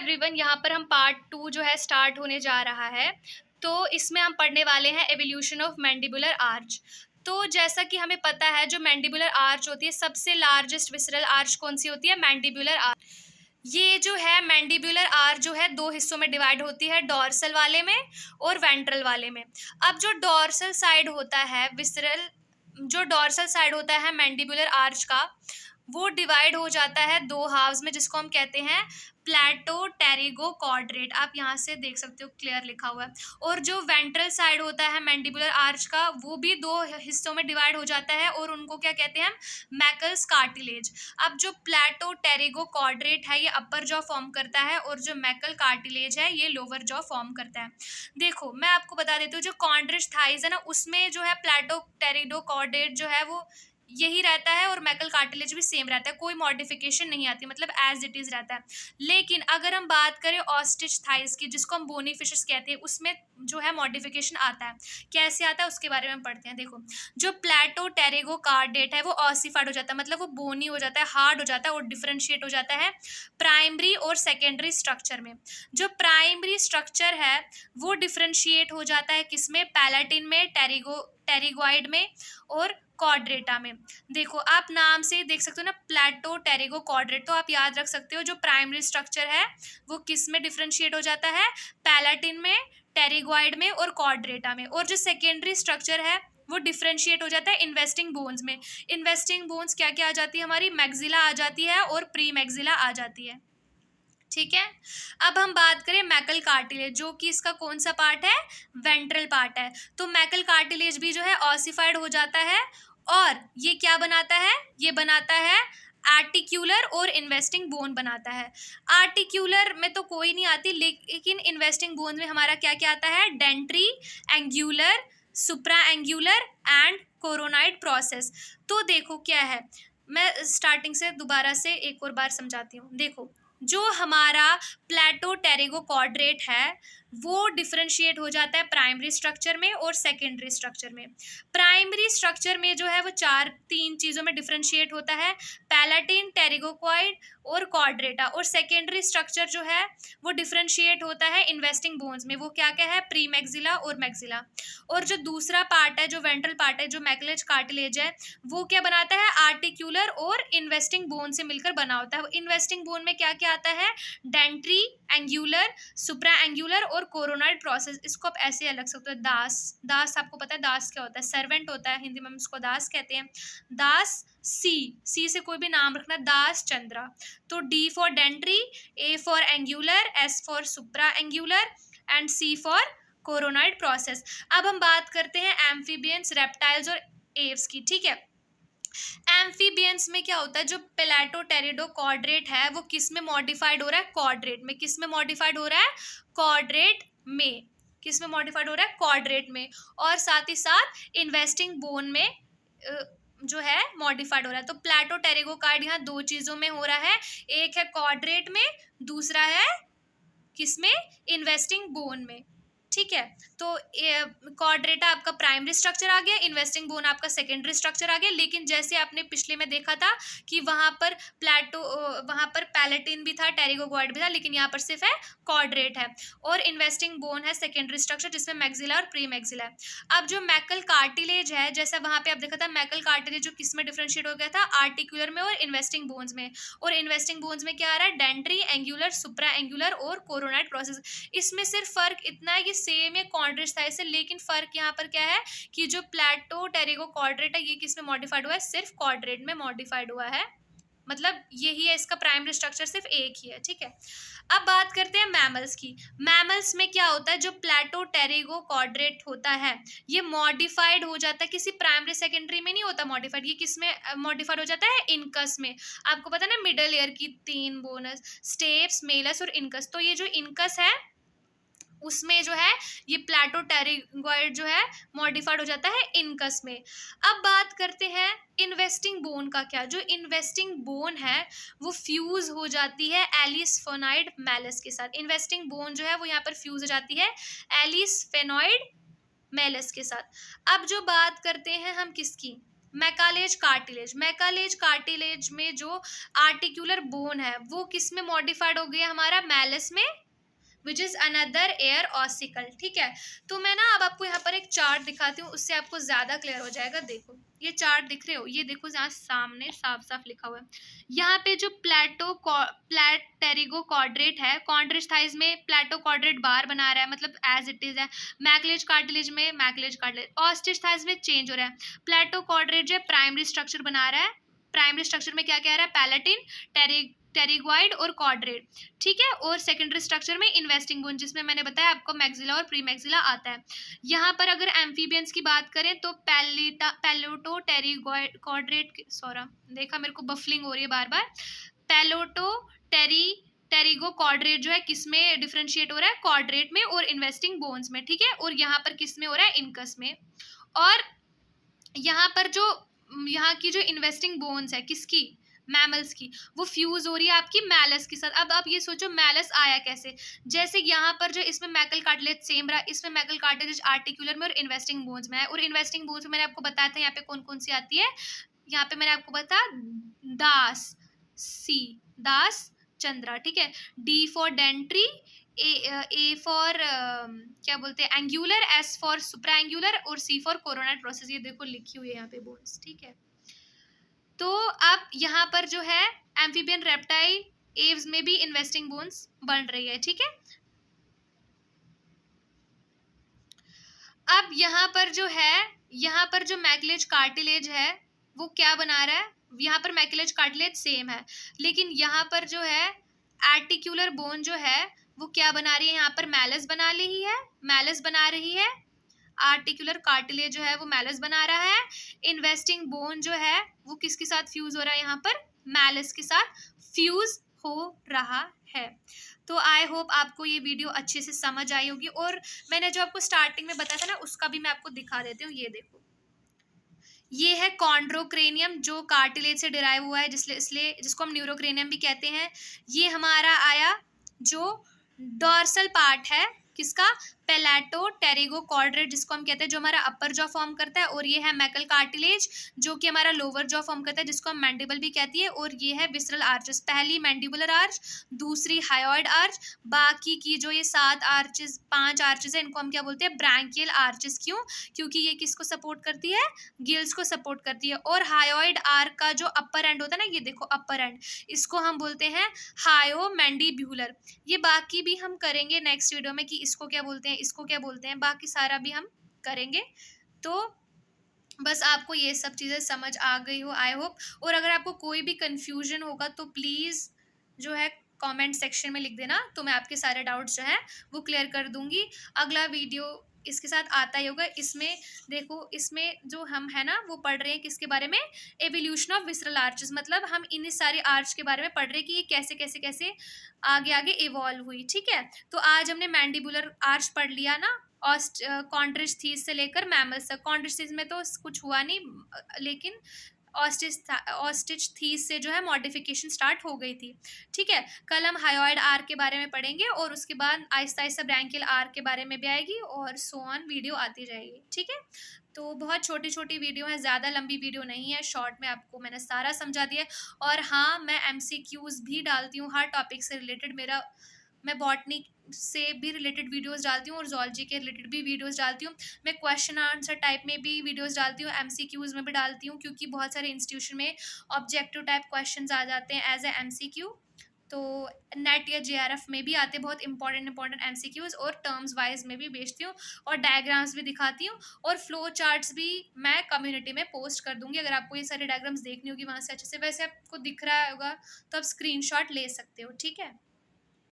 Everyone, यहाँ पर हम पार्ट 2 जो है स्टार्ट होने जा रहा है। तो इसमें हम पढ़ने वाले हैं एवोल्यूशन ऑफ मैंडिबुलर आर्च। तो जैसा कि हमें पता है जो मैंडिबुलर आर्च होती है, सबसे लार्जेस्ट विसरल आर्च कौन सी होती है? Mandibular arch. ये जो है मैंडिबुलर आर्च जो है दो हिस्सों में डिवाइड होती है, डॉर्सल वाले में और वेंट्रल वाले में। अब जो डॉर्सल साइड होता है विसरल, जो डॉर्सल साइड होता है मैंडिबुलर आर्च का, वो डिवाइड हो जाता है दो हाफ्स में, जिसको हम कहते हैं प्लेटो टेरिगो क्वाड्रेट। आप यहाँ से देख सकते हो, क्लियर लिखा हुआ है। और जो वेंट्रल साइड होता है मैंडिबुलर आर्च का, वो भी दो हिस्सों में डिवाइड हो जाता है और उनको क्या कहते हैं? मैकल्स कार्टिलेज। अब जो प्लेटो टेरिगो क्वाड्रेट है ये अपर जॉ फॉर्म करता है और जो मैकल कार्टिलेज है ये लोअर जॉ फॉर्म करता है। देखो मैं आपको बता देती हूँ, जो कॉन्ड्रिच थाइज है ना, उसमें जो है प्लेटो टेरिगो क्वाड्रेट जो है वो यही रहता है और मैकल कार्टिलेज भी सेम रहता है, कोई मॉडिफिकेशन नहीं आती, मतलब एज इट इज रहता है। लेकिन अगर हम बात करें ऑस्ट्रिच थाइस की, जिसको हम बोनी फिशेस कहते हैं, उसमें जो है मॉडिफिकेशन आता है। कैसे आता है उसके बारे में हम पढ़ते हैं। देखो, जो प्लेटो टेरिगो कार्डेट है वो ऑसिफाइड हो जाता है, मतलब वो बोनी हो जाता है, हार्ड हो जाता है और डिफरेंशिएट हो जाता है प्राइमरी और सेकेंडरी स्ट्रक्चर में। जो प्राइमरी स्ट्रक्चर है वो डिफरेंशिएट हो जाता है किसमें? पैलाटिन में, टेरिगोइड में और क्वाड्रेटा में। देखो आप नाम से देख सकते हो ना, प्लेटो टेरिगो क्वाड्रेट, तो आप याद रख सकते हो जो प्राइमरी स्ट्रक्चर है वो किस में डिफरेंशिएट हो जाता है? पैलाटिन में, टेरिगोइड में और क्वाड्रेटा में। और जो सेकेंडरी स्ट्रक्चर है वो डिफरेंशिएट हो जाता है इन्वेस्टिंग बोन्स में। इन्वेस्टिंग बोन्स क्या क्या आ जाती है हमारी? मैक्सिला आ जाती है और प्री मैक्सिला आ जाती है। ठीक है, अब हम बात करें मैकल कार्टिलेज, जो कि इसका कौन सा पार्ट है? वेंट्रल पार्ट है। तो मैकल कार्टिलेज भी जो है ऑसिफाइड हो जाता है और ये क्या बनाता है? ये बनाता है आर्टिक्यूलर और इन्वेस्टिंग बोन बनाता है। आर्टिक्यूलर में तो कोई नहीं आती, लेकिन इन्वेस्टिंग बोन में हमारा क्या क्या आता है? Dentary, angular, supra angular and coronoid process. तो देखो क्या है, मैं स्टार्टिंग से दोबारा से एक और बार समझाती हूँ। देखो, जो हमारा प्लेटो टेरिगो क्वाड्रेट है वो डिफरेंशिएट हो जाता है प्राइमरी स्ट्रक्चर में और सेकेंडरी स्ट्रक्चर में। प्राइमरी स्ट्रक्चर में जो है वो तीन चीज़ों में डिफरेंशिएट होता है, पैलाटिन, टेरिगोक्वाइड और क्वाड्रेटा। और सेकेंडरी स्ट्रक्चर जो है वो डिफरेंशिएट होता है इन्वेस्टिंग बोन्स में, वो क्या क्या है? प्री मैक्सिला और मैक्सिला। और जो दूसरा पार्ट है, जो वेंट्रल पार्ट है, जो मैकलेज कार्टिलेज है, वो क्या बनाता है? आर्टिक्यूलर और इन्वेस्टिंग बोन से मिलकर बना होता है। इन्वेस्टिंग बोन में क्या क्या आता है? डेंट्री, एंग्यूलर, सुप्रा एंग्यूलर और कोरोनाइड प्रोसेस। इसको आप ऐसे अलग सकते हो। दास, दास आपको पता है दास क्या होता है? सर्वेंट होता है, हिंदी में हम इसको दास कहते हैं। दास, सी से कोई भी नाम रखना, दास चंद्रा। तो D for dentary, A for angular, S for supra angular and C for coronoid process. अब हम बात करते हैं एम्फीबियंस, रेप्टाइल्स और एव्स की। ठीक है, एम्फीबियंस में क्या होता है? जो प्लेटो टेरिडो क्वाड्रेट है वो किस में मॉडिफाइड हो रहा है? क्वाड्रेट में। किस में मॉडिफाइड हो रहा है? क्वाड्रेट में। किस में मॉडिफाइड हो रहा है? क्वाड्रेट में। और साथ ही साथ इन्वेस्टिंग बोन में जो है मॉडिफाइड हो रहा है। तो प्लेटो टेरिगो कार्ड यहाँ दो चीजों में हो रहा है, एक है क्वाड्रेट में, दूसरा है किसमें? इन्वेस्टिंग बोन में। ठीक है, तो क्वाड्रेटा आपका प्राइमरी स्ट्रक्चर आ गया, इन्वेस्टिंग बोन आपका सेकेंडरी स्ट्रक्चर आ गया। लेकिन जैसे आपने पिछले में देखा था कि वहां पर पैलेटिन भी था, टेरिगोक्वाइड भी था, लेकिन यहाँ पर सिर्फ है क्वाड्रेट है और इन्वेस्टिंग बोन है सेकेंडरी स्ट्रक्चर, जिसमें मैक्सिला और प्री मैक्सिला है। अब जो मैकल कार्टिलेज है, जैसा वहां पे आप देखा था, मैकल कार्टिलेज जो किस में डिफरेंशिएट हो गया था? आर्टिकुलर में और इन्वेस्टिंग बोन्स में। और इन्वेस्टिंग बोन्स में क्या आ रहा है? डेंट्री, एंग्यूलर, सुप्रा एंग्यूलर और कोरोनाइड प्रोसेस। इसमें सिर्फ फर्क इतना है कि सेम है कॉन्ड्रिच थाइस से, लेकिन फर्क यहाँ पर क्या है कि जो प्लेटो टेरिगो क्वाड्रेट है ये किस में मॉडिफाइड हुआ है? सिर्फ क्वाड्रेट में मॉडिफाइड हुआ है, मतलब यही है, इसका प्राइमरी स्ट्रक्चर सिर्फ एक ही है। ठीक है, अब बात करते हैं मैमल्स की। मैमल्स में क्या होता है? जो प्लेटो टेरिगो क्वाड्रेट होता है ये मॉडिफाइड हो जाता है, किसी प्राइमरी सेकेंडरी में नहीं होता मॉडिफाइड, ये किस में मॉडिफाइड हो जाता है? इनकस में। आपको पता है ना मिडल ईयर की तीन बोनस, स्टेप्स, मेलस और इनकस। तो ये जो इनकस है उसमें जो है ये प्लेटो टेरिगोइड जो है मॉडिफाइड हो जाता है इनकस में। अब बात करते हैं इन्वेस्टिंग बोन का। क्या? जो इन्वेस्टिंग बोन है वो फ्यूज हो जाती है एलिसफेनॉइड मेलस के साथ। इन्वेस्टिंग बोन जो है वो यहाँ पर फ्यूज हो जाती है एलिसफेनॉइड मेलस के साथ। अब जो बात करते हैं हम किसकी? मैकालेज कार्टिलेज में जो आर्टिकुलर बोन है वो किस में मॉडिफाइड हो गया हमारा, मैलस में, which is another air ossicle. ठीक है, तो मैं ना अब आपको यहाँ पर एक चार्ट दिखाती हूँ, उससे आपको ज्यादा क्लियर हो जाएगा। देखो ये चार्ट दिख रहे हो, ये देखो यहाँ सामने साफ साफ लिखा हुआ है। यहाँ पे जो प्लेटेरिगो क्वाड्रेट है, कॉन्ड्रिच थाइज में प्लेटो क्वाड्रेट बार बना रहा है, मतलब एज इट इज है। मैकलेज कार्टिलेज में मैकलेज कार्टिलेज, ऑस्टिच थाइज में चेंज हो रहा है। प्लेटो क्वाड्रेट जो प्राइमरी स्ट्रक्चर बना रहा है, प्राइमरी स्ट्रक्चर में क्या कह रहा है, पैलेटिन, टेरिग्वाइड और क्वाड्रेट। ठीक है, और सेकेंडरी स्ट्रक्चर में इन्वेस्टिंग बोन, जिसमें मैंने बताया आपको मैक्सिला और प्री मैक्सिला आता है। यहाँ पर अगर एम्फीबियंस की बात करें तो पैलोटो टेरिग्वाइड क्वाड्रेट, सॉरी देखा मेरे को बफलिंग हो रही है बार बार, पैलोटो टेरिगो क्वाड्रेट जो है किस में डिफरेंशिएट हो रहा है, क्वाड्रेट में और इन्वेस्टिंग बोन्स में। ठीक है, और यहाँ पर किस में हो रहा है, इनकस में। और यहाँ पर जो यहाँ की जो इन्वेस्टिंग बोन्स है किसकी, मैमल्स की, वो फ्यूज हो रही है आपकी मैलस के साथ। अब आप ये सोचो मैलस आया कैसे, जैसे यहाँ पर जो इसमें मैकल कार्टिलेज सेम रहा, इसमें मैकल कार्टिलेज आर्टिकुलर में और इन्वेस्टिंग बोन्स में है। और इन्वेस्टिंग बोन्स में मैंने आपको बताया था यहाँ पे कौन कौन सी आती है, यहाँ पे मैंने आपको बताया दास चंद्रा। ठीक है, D for dentary, A for क्या बोलते हैं angular, S for supra angular और सी फॉर कोरोनल प्रोसेस। ये देखो लिखी हुई है यहाँ पे बोन्स। ठीक है, तो अब यहाँ पर जो है एम्फीबियन रेप्टाइल एव्स में भी इन्वेस्टिंग बोन्स बन रही है। ठीक है, अब यहाँ पर जो मैकलेज कार्टिलेज है वो क्या बना रहा है, यहाँ पर मैकलेज कार्टिलेज सेम है, लेकिन यहाँ पर जो है आर्टिकुलर बोन जो है वो क्या बना रही है, यहाँ पर मैलस बना रही है। आर्टिकुलर कार्टिलेज जो है वो मैलस बना रहा है। इन्वेस्टिंग बोन जो है वो किसके साथ फ्यूज हो रहा है, यहाँ पर मैलस के साथ फ्यूज हो रहा है। तो आई होप आपको ये वीडियो अच्छे से समझ आई होगी। और मैंने जो आपको स्टार्टिंग में बताया था ना, उसका भी मैं आपको दिखा देती हूँ। ये देखो, ये है कॉन्ड्रोक्रेनियम जो कार्टिलेज से डिराइव हुआ है, इसलिए जिसको हम न्यूरोक्रेनियम भी कहते हैं। ये हमारा आया जो डॉर्सल पार्ट है किसका, पैलेटो टेरिगो क्वाड्रेट, जिसको हम कहते हैं, जो हमारा अपर जॉ फॉर्म करता है। और ये है मैकल कार्टिलेज जो कि हमारा लोअर जॉ फॉर्म करता है, जिसको हम मैंडिबल भी कहती है। और ये है विसरल आर्चेस, पहली मैंडिबुलर आर्च, दूसरी हायोइड आर्च, बाकी की जो ये 5 आर्चेस है इनको हम क्या बोलते हैं, ब्रैंकियल आर्चेस। क्यों, क्योंकि ये किसको सपोर्ट करती है, गिल्स को सपोर्ट करती है। और हायोइड आर्क का जो अपर एंड होता है ना, ये देखो अपर एंड, इसको हम बोलते हैं हायोमैंडिब्यूलर। ये बाकी भी हम करेंगे नेक्स्ट वीडियो में कि इसको क्या बोलते हैं, इसको क्या बोलते हैं, बाकी सारा भी हम करेंगे। तो बस आपको ये सब चीज़ें समझ आ गई हो आई होप। और अगर आपको कोई भी कंफ्यूजन होगा तो प्लीज़ जो है कमेंट सेक्शन में लिख देना, तो मैं आपके सारे डाउट्स जो हैं वो क्लियर कर दूंगी। अगला वीडियो इसके साथ आता ही होगा। इसमें देखो, इसमें जो हम है ना वो पढ़ रहे हैं किसके बारे में, एवोल्यूशन ऑफ विसरल आर्चेस, मतलब हम इन सारे आर्च के बारे में पढ़ रहे हैं कि ये कैसे कैसे कैसे आगे आगे इवॉल्व हुई। ठीक है, तो आज हमने मैंडिबुलर आर्च पढ़ लिया ना, कॉन्ड्रिच से लेकर मैमल्स तक। कॉन्ड्रिच में तो कुछ हुआ नहीं, लेकिन ऑस्टिच थीस से जो है मॉडिफिकेशन स्टार्ट हो गई थी। ठीक है, कल हम हायोइड आर के बारे में पढ़ेंगे और उसके बाद आहिस्ता आहिस्ता ब्रैंकियल आर के बारे में भी आएगी और सो ऑन वीडियो आती जाएगी। ठीक है, तो बहुत छोटी छोटी वीडियो है, ज़्यादा लंबी वीडियो नहीं है, शॉर्ट में आपको मैंने सारा समझा दिया। और हाँ, मैं MCQs भी डालती हूँ हर टॉपिक से रिलेटेड। मैं बॉटनी से भी रिलेटेड वीडियोस डालती हूँ और जूलॉजी के रिलेटेड भी वीडियोस डालती हूँ। मैं क्वेश्चन आंसर टाइप में भी वीडियोस डालती हूँ, MCQs में भी डालती हूँ, क्योंकि बहुत सारे इंस्टीट्यूशन में ऑब्जेक्टिव टाइप क्वेश्चंस आ जाते हैं एज ए MCQ। तो नेट या JRF में भी आते बहुत इंपॉर्टेंट MCQs, और टर्म्स वाइज में भी भेजती हूँ और डायग्राम्स भी दिखाती हूँ, और फ्लो चार्ट्स भी मैं कम्युनिटी में पोस्ट कर दूँगी। अगर आपको ये सारे डायग्राम्स देखनी होगी वहाँ से अच्छे से, वैसे आपको दिख रहा होगा तो आप स्क्रीनशॉट ले सकते हो। ठीक है।